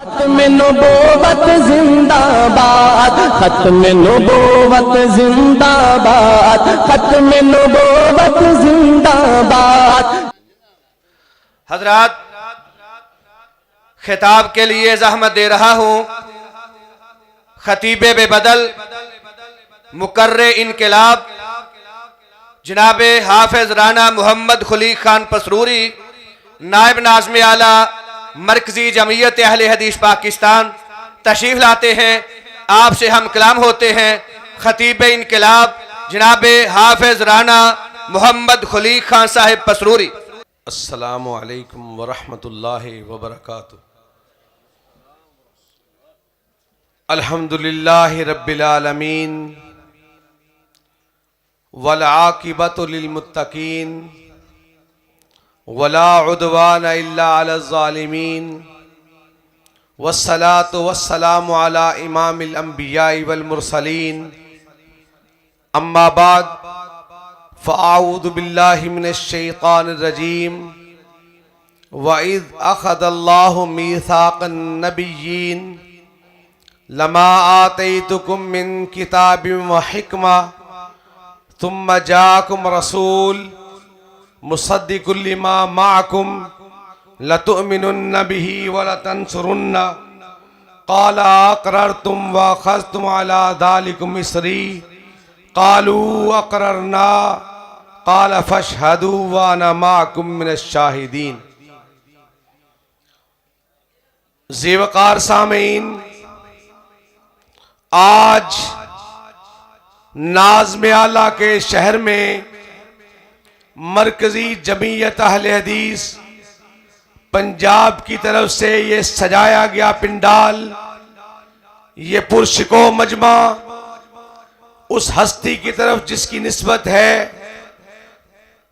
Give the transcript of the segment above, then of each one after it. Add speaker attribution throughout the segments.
Speaker 1: ختم نبوت زندہ باد، ختم نبوت زندہ باد، ختم نبوت زندہ باد۔
Speaker 2: حضرات، خطاب کے لیے زحمت دے رہا ہوں خطیب بے بدل مقرر انقلاب جناب حافظ رانا محمد خلیق خان پسروری، نائب ناظم اعلیٰ مرکزی جمعیت اہل حدیث پاکستان تشریف لاتے ہیں۔ آپ سے ہم کلام ہوتے ہیں خطیب انقلاب جناب حافظ رانا محمد خلیق خان صاحب پسروری۔
Speaker 3: السلام علیکم ورحمۃ اللہ وبرکاتہ۔ الحمدللہ رب العالمین والعاقبۃ للمتقین ولا عدوان الا علی الظالمین والصلاة والسلام علی امام الانبیاء والمرسلین، اما بعد فاعوذ باللہ من الشیطان الرجیم وَإِذْ أَخَذَ اللَّهُ مِيثَاقَ النَّبِيِّينَ لَمَا آتَيْتُكُم مِّن كِتَابٍ وَحِكْمَةٍ ثُمَّ جَاءَكُمْ رَسُولٌ مصدق لما معكم لتؤمنن به ولتنصرنه قال اقررتم واخذتم على ذلكم اصري قالوا اقررنا قال فاشهدوا وانا معكم من الشاهدين۔ زیوقار سامعین، آج ناظم اعلیٰ کے شہر میں مرکزی جمعیت اہل حدیث پنجاب کی طرف سے یہ سجایا گیا پنڈال، یہ پرشکو مجمع اس ہستی کی طرف جس کی نسبت ہے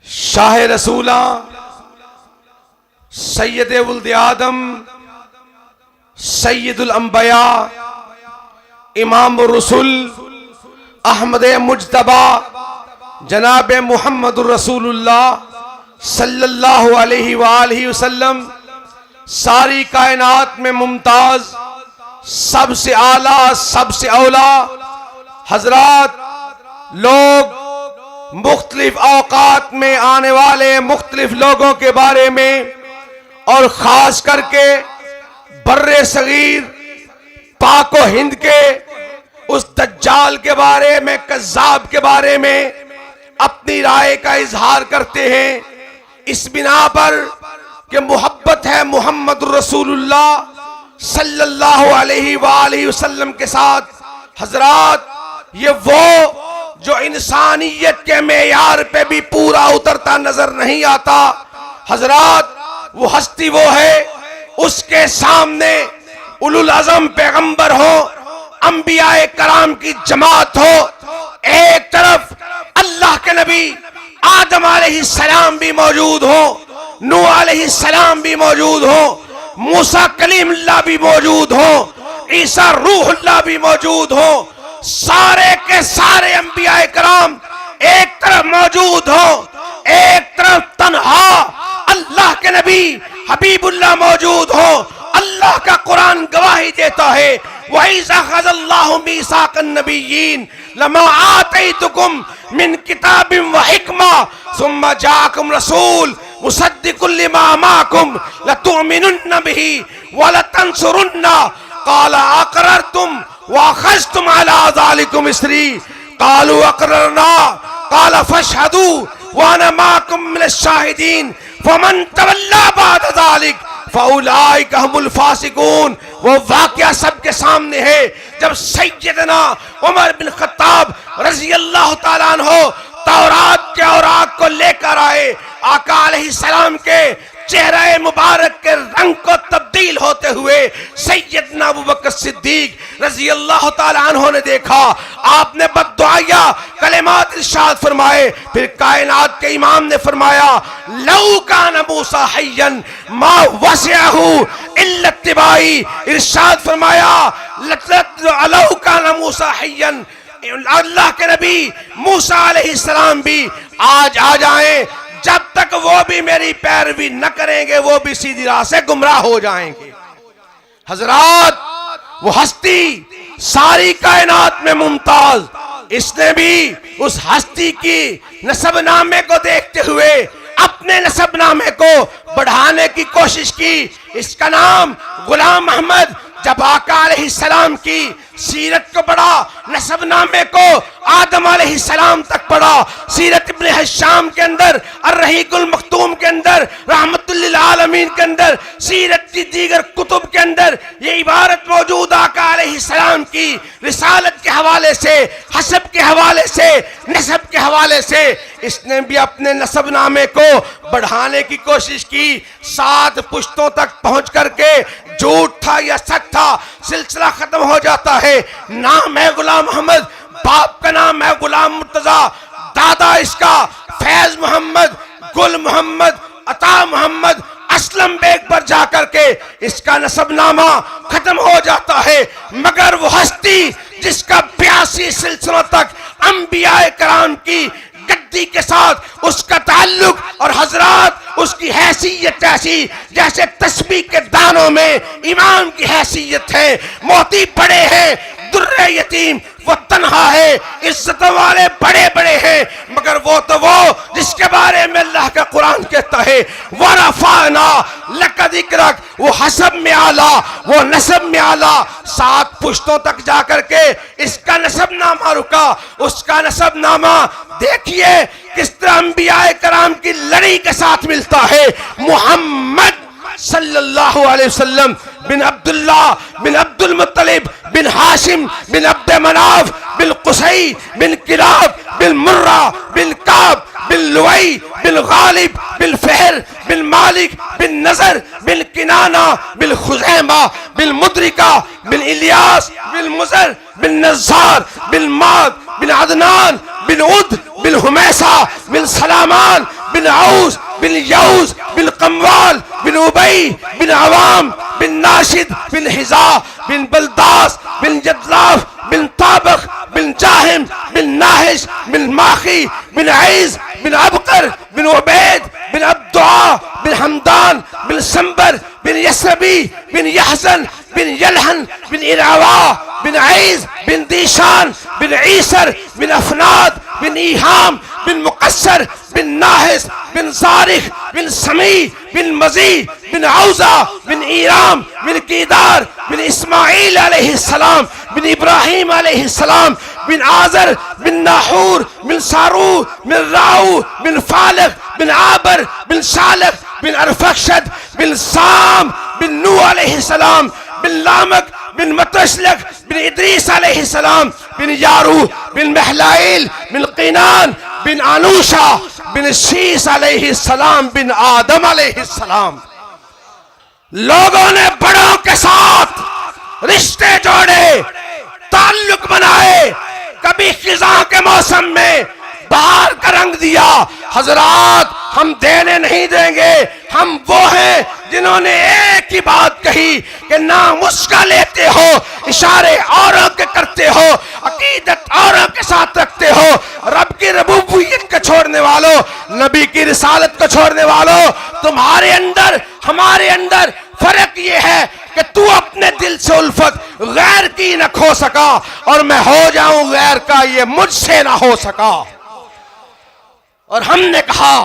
Speaker 3: شاہ رسولہ سید ولد آدم سید الانبیاء امام الرسل احمد مجتبی جناب محمد الرسول اللہ صلی اللہ علیہ وآلہ وسلم، ساری کائنات میں ممتاز، سب سے اعلیٰ، سب سے اولا۔ حضرات، لوگ مختلف اوقات میں آنے والے مختلف لوگوں کے بارے میں اور خاص کر کے بر صغیر پاک و ہند کے اس دجال کے بارے میں، کذاب کے بارے میں اپنی رائے کا اظہار کرتے ہیں، اس بنا پر کہ محبت ہے محمد رسول اللہ صلی اللہ علیہ وآلہ وسلم کے ساتھ۔ حضرات، یہ وہ جو انسانیت کے معیار پہ بھی پورا اترتا نظر نہیں آتا۔ حضرات، وہ ہستی وہ ہے، اس کے سامنے اولو العزم پیغمبر ہو، انبیاء کرام کی جماعت ہو، ایک طرف اللہ کے نبی آدم علیہ السلام بھی موجود ہو، نوح علیہ السلام بھی موجود ہو، موسیٰ کلیم اللہ بھی موجود ہو، عیسیٰ روح اللہ بھی موجود ہو، سارے کے سارے انبیاء کرام ایک طرف موجود ہو، ایک طرف تنہا اللہ کے نبی حبیب اللہ موجود ہو۔ اللہ کا قرآن گواہی دیتا ہے وَإِذْ أَخَذَ اللَّهُ مِيثَاقَ النَّبِيِّينَ لَمَا آتَيْتُكُم مِّن كِتَابٍ وَحِكْمَةٍ ثُمَّ جَاءَكُمْ رَسُولٌ مُصَدِّقٌ لِمَا مَعَكُمْ لَتُؤْمِنُنَّ بِهِ وَلَتَنصُرُنَّ قَالَ أَقْرَرْتُمْ وَأَخَذْتُمْ عَلَى ذَلِكُمْ إِصْرِي قَالُوا أَقْرَرْنَا قَالَ فَاشْهَدُوا وَأَنَا مَعَكُمْ مِنَ الشَّاهِدِينَ فَمَن تَوَلَّىٰ بَعْدَ ذَلِكَ فَأُولَٰئِكَ هُمُ الْفَاسِقُونَ۔ وہ واقعہ سب کے سامنے ہے جب سیدنا عمر بن خطاب رضی اللہ تعالیٰ عنہ تورات کے اوراق کو لے کر آئے، آقا علیہ السلام کے چہرہ مبارک کے رنگ کو تبدیل ہوتے ہوئے سیدنا ابوبکر صدیق رضی اللہ تعالیٰ عنہ نے دیکھا، آپ نے بددعائیہ کلمات ارشاد فرمائے، پھر کائنات کے امام نے فرمایا لو کان موسیٰ حیا ما وسعہ الا اتباعی، ارشاد فرمایا لو کان موسیٰ حیا، اللہ کے نبی موسیٰ علیہ السلام بھی آج آ جائیں، جب تک وہ بھی میری پیروی نہ کریں گے وہ بھی سیدھی راہ سے گمراہ ہو جائیں گے۔ حضرات وہ ہستی ساری کائنات میں ممتاز، اس نے بھی اس ہستی کی نسب نامے کو دیکھتے ہوئے اپنے نسب نامے کو بڑھانے کی کوشش کی۔ اس کا نام غلام احمد۔ جب آقا علیہ السلام کی سیرت کو پڑھا، نسب نامے کو آدم علیہ السلام تک پڑھا، سیرت ابن حشام کے اندر، الرحیق المختوم کے اندر، رحمت للعالمین کے اندر، سیرت کی دیگر کتب کے اندر یہ عبارت موجود آقا علیہ السلام کی رسالت کے حوالے سے، حسب کے حوالے سے، نسب کے حوالے سے۔ اس نے بھی اپنے نسب نامے کو بڑھانے کی کوشش کی، 7 پشتوں تک پہنچ کر کے جھوٹ تھا یا سچ تھا سلسلہ ختم ہو جاتا ہے۔ نام ہے غلام احمد، باپ کا نام ہے غلام مرتضیٰ، دادا اس کا فیض محمد، گل محمد، عطا محمد، اسلم بیگ پر جا کر کے اس کا نسب نامہ ختم ہو جاتا ہے۔ مگر وہ ہستی جس کا 82 سلسلوں تک انبیاء کرام کی گدی کے ساتھ اس کا تعلق، اور حضرات اس کی حیثیت ایسی جیسے تسبیح کے دانوں میں امام کی حیثیت ہے۔ موتی بڑے ہیں، در یتیم وہ تنہا ہے، عزت والے بڑے بڑے ہیں، مگر وہ تو وہ جس کے بارے میں اللہ کا قرآن کہتا ہے وَرَفَعْنَا لَكَ ذِكْرَكَ، وہ حسب میں اعلیٰ، وہ نسب میں اعلیٰ۔ 7 پشتوں تک جا کر کے اس کا نسب نامہ رکا۔ اس کا نسب نامہ دیکھیے کس طرح انبیاء کرام کی لڑی کے ساتھ ملتا ہے۔ محمد صلی اللہ علیہ وسلم بن عبداللہ بن عبد المطلب بن ہاشم بن عبد مناف بن قصی بن کلاب بن مرہ بن کعب بن لوئی بن غالب بن فہر بن مالک بن نظر بن کنانہ بن خزیمہ بن مدرکہ بن الیاس بن مزر بن نزار بن ماد بن عدنان بن عد بن حمیسہ بن سلامان بن عوس بن یوز بن قموال بن عبی بن عوام بن ناشد بن حزا بن بلداس بن جدلاف بن طابق بن جاہم بن ناہش بن ماخی بن عیز بن عبقر بن عبید بن عبدعا بن حمدان بن سنبر بن یسربی بن یحزن بن یلحن بن ارعوا بن عیز بن دیشان بن عیسر بن افناد بن ایہام بن مقصر بن ناحس بن زارخ بن سمی بن مزی بن عوزہ بن ایرام بن کیدار بن اسماعیل علیہ السلام بن ابراہیم علیہ السلام بن آزر بن ناحور بن سارو بن راؤ بن فالق بن عابر بن شالق بن ارفخشد بن سام بن نوح علیہ السلام بن لامک بن متشلق بن ادریس علیہ السلام بن یارو بن محلائل بن قینان بن انوشا بن شیس علیہ السلام بن آدم علیہ السلام۔ لوگوں نے بڑوں کے ساتھ رشتے جوڑے، تعلق بنائے، کبھی خزاں کے موسم میں بہار کا رنگ دیا۔ حضرات ہم دینے نہیں دیں گے، ہم وہ ہیں جنہوں نے ایک ہی بات کہی کہ نام اس کا لیتے ہو، اشارے اوروں کے کرتے ہو، عقیدت اوروں کے ساتھ رکھتے ہو۔ رب کی ربوبیت کو چھوڑنے والوں، نبی کی رسالت کو چھوڑنے والوں، تمہارے اندر ہمارے اندر فرق یہ ہے کہ تو اپنے دل سے الفت غیر کی نہ کھو سکا، اور میں ہو جاؤں غیر کا یہ مجھ سے نہ ہو سکا۔ اور ہم نے کہا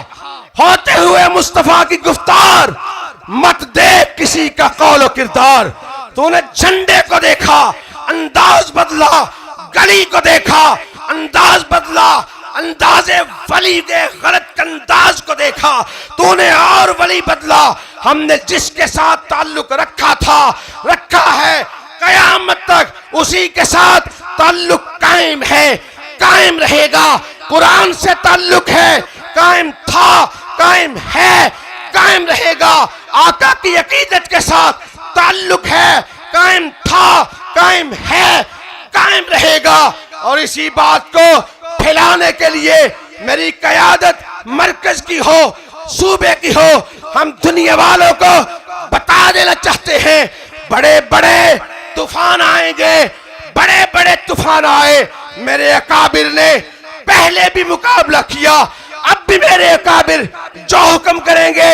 Speaker 3: ہوتے ہوئے مصطفیٰ کی گفتار مت دیکھ کسی کا قول و کردار۔ تو نے جھنڈے کو دیکھا انداز بدلا، گلی کو دیکھا انداز بدلا، انداز ولی کے غلط انداز کو دیکھا تو نے اور ولی بدلا۔ ہم نے جس کے ساتھ تعلق رکھا تھا، رکھا ہے، قیامت تک اسی کے ساتھ تعلق قائم ہے، قائم رہے گا۔ قرآن سے تعلق ہے، قائم تھا، قائم ہے، قائم رہے گا۔ آقا کی عقیدت کے ساتھ تعلق ہے، قائم تھا، قائم ہے، قائم رہے گا۔ اور اسی بات کو پھیلانے کے لیے میری قیادت مرکز کی ہو، صوبے کی ہو، ہم دنیا والوں کو بتا دینا چاہتے ہیں بڑے بڑے طوفان آئیں گے، بڑے بڑے طوفان آئے۔ میرے اکابر نے پہلے بھی مقابلہ کیا، اب بھی میرے اکابر جو حکم کریں گے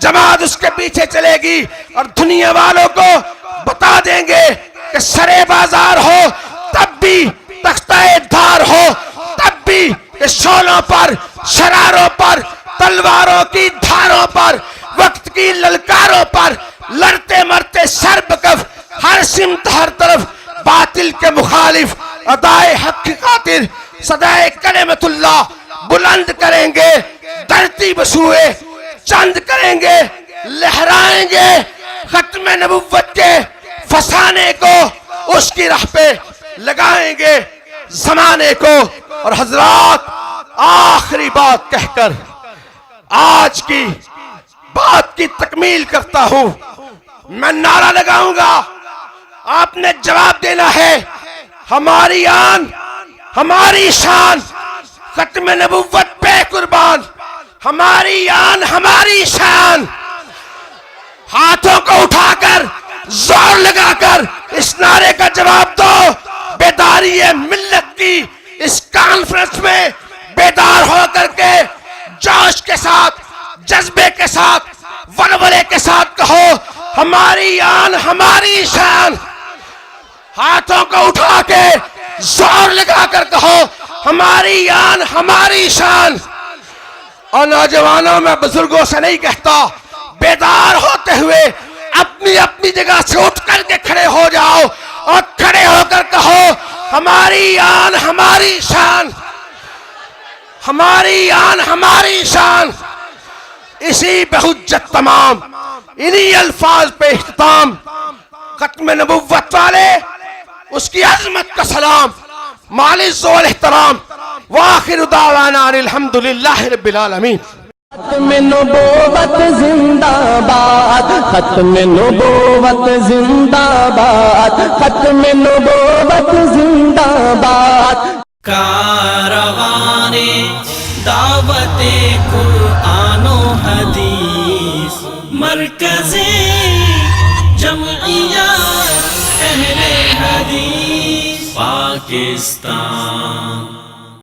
Speaker 3: جماعت اس کے پیچھے چلے گی، اور دنیا والوں کو بتا دیں گے کہ سرے بازار ہو تب بھی تختہ دھار ہو تب بھی کہ شولوں پر شراروں پر تلواروں کی دھاروں پر وقت کی للکاروں پر لڑتے مرتے سر بکف ہر سمت ہر طرف باطل کے مخالف ادائے حق کی خاطر صدائے کلمت اللہ بلند کریں گے دھرتی بسوئے چند کریں گے لہرائیں گے ختم نبوت کے فسانے کو اس کی راہ پہ لگائیں گے زمانے کو. اور حضرات آخری بات کہہ کر آج کی بات کی تکمیل کرتا ہوں. میں نعرہ لگاؤں گا آپ نے جواب دینا ہے. ہماری آن ہماری شان ختم نبوت پہ قربان. ہماری آن ہماری شان. ہاتھوں کو اٹھا کر زور لگا کر اس نعرے کا جواب دو. بیداری ملت کی اس کانفرنس میں بیدار ہو کر کے جوش کے ساتھ جذبے کے ساتھ ولولے کے ساتھ کہو ہماری آن ہماری شان. ہاتھوں کو اٹھا کے زور لگا کر کہو ہماری آن ہماری شان. اور نوجوانوں میں بزرگوں سے نہیں کہتا, بیدار ہوتے ہوئے اپنی اپنی جگہ سے اٹھ کر کے کھڑے ہو جاؤ اور کھڑے ہو کر کہو ہماری آن ہماری شان. ہماری آن ہماری شان. اسی بحجت تمام انہی الفاظ پہ اختتام ختم نبوت والے اس کی عظمت کا سلام مالز و احترام. وآخر دعوانا الحمدللہ رب العالمین.
Speaker 1: ختم نبوت زندہ باد, ختم نبوت زندہ باد, ختم نبوت زندہ باد.
Speaker 4: کاروان دعوت قرآن و حدیث مرکز جمعیت اہل حدیث پاکستان.